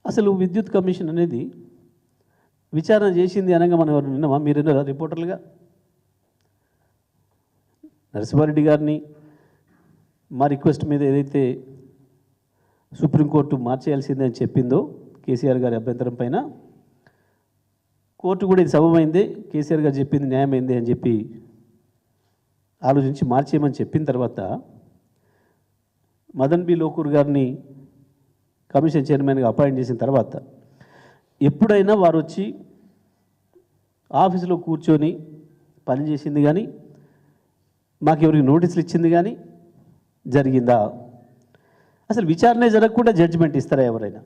అసలు విద్యుత్ కమిషన్ అనేది విచారణ చేసింది అనగా మనం ఎవరు విన్నామా? మీరు విన్నారా రిపోర్టర్లుగా? నరసింహారెడ్డి గారిని మా రిక్వెస్ట్ మీద ఏదైతే సుప్రీంకోర్టు మార్చేయాల్సిందని చెప్పిందో కేసీఆర్ గారి అభ్యంతరం పైన, కోర్టు కూడా ఇది సబమైంది, కేసీఆర్ గారు చెప్పింది న్యాయమైంది అని చెప్పి ఆలోచించి మార్చేయమని చెప్పిన తర్వాత మదన్ బి లోకూర్ గారిని కమిషన్ చైర్మన్గా అపాయింట్ చేసిన తర్వాత ఎప్పుడైనా వారు వచ్చి ఆఫీసులో కూర్చొని పనిచేసింది కానీ మాకు ఎవరికి నోటీసులు ఇచ్చింది కానీ జరిగిందా? అసలు విచారణ జరగకుండా జడ్జిమెంట్ ఇస్తారా? ఎవరైనా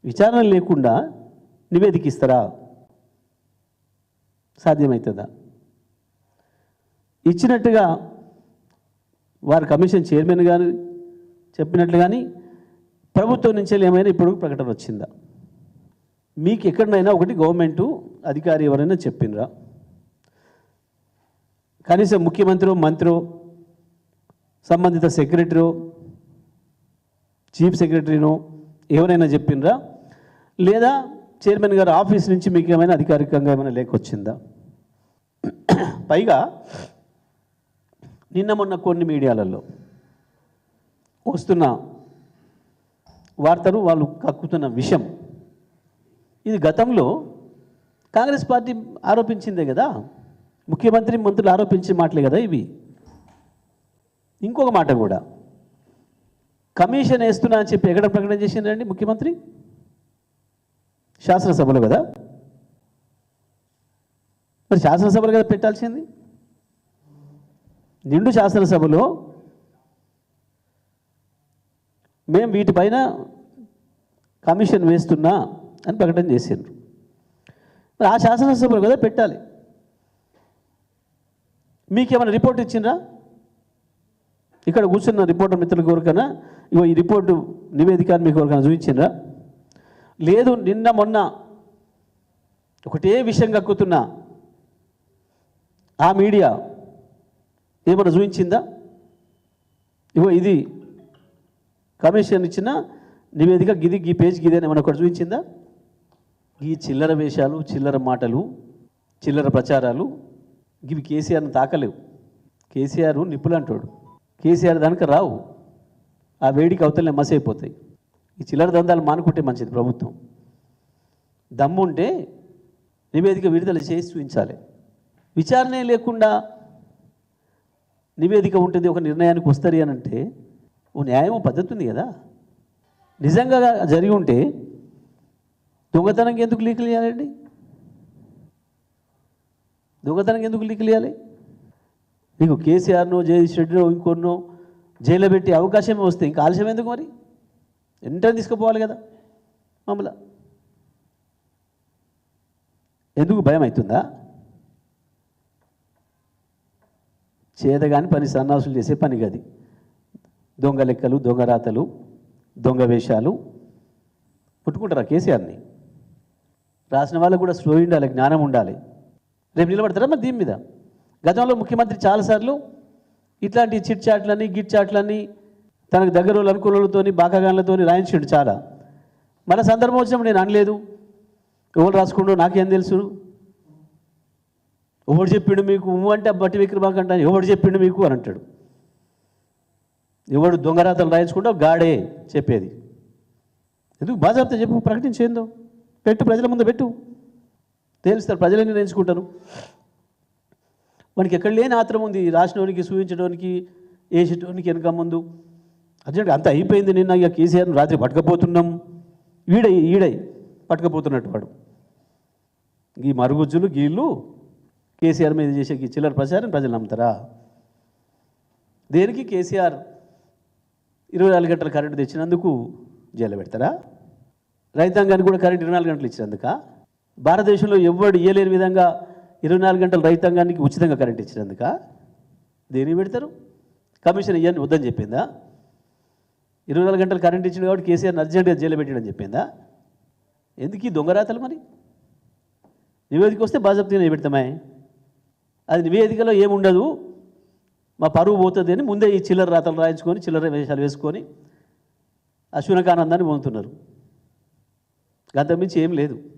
విచారణ లేకుండా నివేదిక ఇస్తారా? సాధ్యమవుతుందా? ఇచ్చినట్టుగా వారు కమిషన్ చైర్మన్ గారు చెప్పినట్లు కానీ ప్రభుత్వం నుంచి ఏమైనా ఇప్పుడు ప్రకటన వచ్చిందా? మీకు ఎక్కడైనా ఒకటి గవర్నమెంటు అధికారి ఎవరైనా చెప్పినరా? కనీసం ముఖ్యమంత్రి, మంత్రి, సంబంధిత సెక్రటరీ, చీఫ్ సెక్రటరీనో ఎవరైనా చెప్పినరా? లేదా చైర్మన్ గారు ఆఫీస్ నుంచి మీకు ఏమైనా అధికారికంగా ఏమైనా లేఖ వచ్చిందా? పైగా నిన్న మొన్న కొన్ని మీడియాలలో వస్తున్న వార్తలు, వాళ్ళు కక్కుతున్న విషయం, ఇది గతంలో కాంగ్రెస్ పార్టీ ఆరోపించిందే కదా, ముఖ్యమంత్రి మంత్రులు ఆరోపించే మాటలే కదా ఇవి. ఇంకొక మాట కూడా, కమిషన్ వేస్తున్నా అని చెప్పి ఎక్కడ ప్రకటన చేసిందండి ముఖ్యమంత్రి? శాసనసభలో కదా. మరి శాసనసభలో కదా పెట్టాల్సింది. నిండు శాసనసభలో మేము వీటిపైన కమిషన్ వేస్తున్నా అని ప్రకటన చేసిండ్రు. మరి ఆ శాసనసభలో కదా పెట్టాలి. మీకేమైనా రిపోర్ట్ ఇచ్చిండ్రా? ఇక్కడ కూర్చున్న రిపోర్టర్ మిత్రుల కోరికనా ఇగో ఈ రిపోర్టు నివేదిక మీకు ఎవరికైనా చూపించిండ్రా? లేదు, నిన్న మొన్న ఒకటే విషయం కక్కుతున్నా ఆ మీడియా ఏమైనా చూపించిందా? ఇగో ఇది కమిషన్ ఇచ్చిన నివేదిక, గిది ఈ పేజ్ గిది అని ఏమైనా ఒకటి చూపించిందా? ఈ చిల్లర వేషాలు, చిల్లర మాటలు, చిల్లర ప్రచారాలు ఇవి కేసీఆర్ని తాకలేవు. కేసీఆర్ నిప్పులంటాడు. కేసీఆర్ దానికి రావు. ఆ వేడికి అవతలనే మసైపోతాయి. ఈ చిల్లర దందాలు మానుకుంటే మంచిది. ప్రభుత్వం దమ్ముంటే నివేదిక విడుదల చేసి చూపించాలి. విచారణ లేకుండా నివేదిక ఉంటుంది, ఒక నిర్ణయానికి వస్తుంది అని అంటే ఓ న్యాయం, పద్ధతి ఉంది కదా. నిజంగా జరిగి ఉంటే దొంగతనంకి ఎందుకు లీకులు ఇవ్వాలండి? దొంగతనంకి ఎందుకు లీకులు ఇవ్వాలి? నీకు కేసీఆర్నో, జగదీష్ రెడ్డినో, ఇంకొన్నో జైల్లో పెట్టి అవకాశం వస్తే ఇంకా ఆలస్యం ఎందుకు? మరి వెంటనే తీసుకుపోవాలి కదా. మమ్మల్ని ఎందుకు భయం అవుతుందా? చేతగాని పని, సన్నాసులు చేసే పని గది. దొంగ లెక్కలు, దొంగ రాతలు, దొంగ వేషాలు పుట్టుకుంటారా కేసీఆర్ని? రాసిన వాళ్ళకు కూడా స్లో ఉండాలి, జ్ఞానం ఉండాలి. రేపు నిలబడతారా మరి దీని మీద? గతంలో ముఖ్యమంత్రి చాలాసార్లు ఇట్లాంటి చిట్ చాట్లని, గిట్ చాట్లని తనకు దగ్గర వాళ్ళు అనుకూలతో, బాకాగాన్లతో రాయించాడు చాలా. మన సందర్భం వచ్చినప్పుడు నేను అనలేదు, ఎవరు రాసుకుంటూ నాకేం తెలుసు, ఎవడు చెప్పిండు మీకు అంటే బట్టి విక్రమార్క అంటే ఎవడు చెప్పిండు మీకు అని అంటాడు. ఎవడు దొంగరాతలు రాయించుకుంటూ గాడే చెప్పేది. ఎందుకు బాజాబ్తా చెప్పు, ప్రకటించేందో పెట్టు, ప్రజల ముందు పెట్టు, తెలుస్తారు, ప్రజలన్నీ నేర్చుకుంటాను. మనకి ఎక్కడ లేని ఆత్రం ఉంది రాసినోనికి, చూపించడానికి, వేసేటోనికి వెనక ముందు. అర్జెంట్ అంత అయిపోయింది. నిన్న ఇక కేసీఆర్ను రాత్రి పట్టుకపోతున్నాం, ఈడై పట్టుకపోతున్నట్టు వాడు. ఈ మరుగుజ్జులు గీళ్ళు కేసీఆర్ మీద చేసే చిల్లర ప్రచారం ప్రజలు నమ్ముతారా? దేనికి? కేసీఆర్ 24 గంటల కరెంటు తెచ్చినందుకు జైలు పెడతారా? రైతాంగానికి కూడా కరెంట్ 24 గంటలు ఇచ్చినందుక? భారతదేశంలో ఎవడు ఇయ్యలేని విధంగా 24 గంటలు రైతాంగానికి ఉచితంగా కరెంట్ ఇచ్చినందుక? దేనికి పెడతారు? కమిషన్ ఇవ్వని వద్దని చెప్పిందా? 24 గంటలు కరెంట్ ఇచ్చింది కాబట్టి కేసీఆర్ని అర్జెంటుగా జైలు పెట్టాడని చెప్పిందా? ఎందుకు ఈ దొంగరాతలు? మరి నివేదిక వస్తే బాజాబ్తీగా పెడతామే. అది నివేదికలో ఏముండదు, మా పరువు పోతుంది అని ముందే ఈ చిల్లర రాతలు రాయించుకొని, చిల్లర వేషాలు వేసుకొని అశ్వినకానందాన్ని పొందుతున్నారు. అంతకుమించి ఏం లేదు.